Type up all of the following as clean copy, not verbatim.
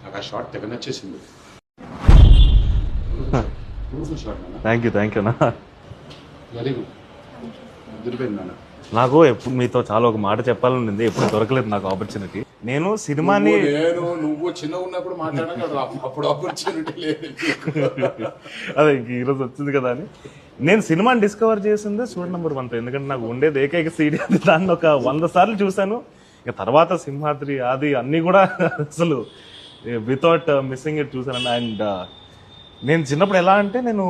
నాకు ఆ షార్ట్ తెగ నచ్చేసింది. థ్యాంక్ యూ అన్న. వెరీ గుడ్, అదిరిపోయింది నాన్న. నాకు ఎప్పుడు మీతో చాలా ఒక మాట చెప్పాలని ఉంది, ఎప్పుడు దొరకలేదు నాకు ఆపర్చునిటీ. నేను సినిమాని నువ్వు చిన్నగా ఉన్నప్పుడు మాట్లాడాను కదా, అప్పుడు ఆపర్చునిటీ లేదు. అదే ఇంక ఈరోజు వచ్చింది కదా అని. నేను సినిమాని డిస్కవర్ చేసిందే స్టూడెంట్ నెంబర్ 1తో. ఎందుకంటే నాకు ఉండేది ఏకైక సీడీ, అది దాన్ని ఒక 100 సార్లు చూశాను. ఇక తర్వాత సింహాద్రి అది అన్నీ కూడా అసలు వితౌట్ మిస్సింగ్ ఇట్ చూసాను. అండ్ నేను చిన్నప్పుడు ఎలా అంటే, నేను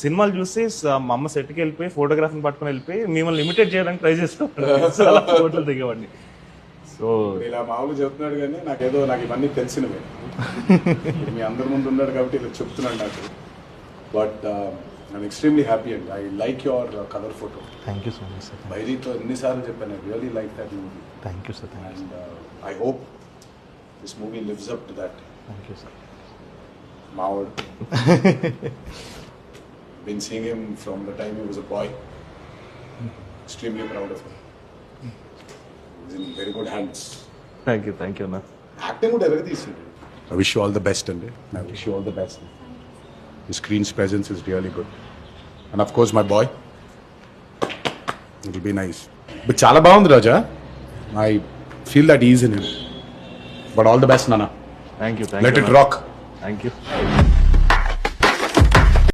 సినిమాలు చూసి మా అమ్మ సెట్కి వెళ్ళిపోయి ఫోటోగ్రాఫర్ని పట్టుకుని వెళ్ళిపోయి మిమ్మల్ని ఇమిటేట్ చేయడానికి ట్రై చేస్తాను, చాలా ఫోటోలు దిగేవాడిని. సో ఇలా మామూలు చెప్తున్నాడు కానీ నాకు ఇవన్నీ తెలిసినవే. మీ అందరి ముందు ఉన్నాడు కాబట్టి ఇలా చెప్తున్నాడు నాకు. But I'm extremely happy and I like your colour photo. Thank you so much sir. బైరీతో ఎన్నిసార్లు చెప్పాను, I really like that movie. Thank you sir. And I hope this movie lives up to that. Thank you sir. Mavod. Been seeing him from the time he was a boy. Extremely proud of him. He's in very good hands. Thank you అన్న. Acting would ever be seen. I wish you all the best, and I wish you all the best. His screen's presence is really good. And of course my boy. It'll be nice. But chala bagundi Raja. I feel that ease in him. But all the best, Nana. Thank you Let it rock. Thank you.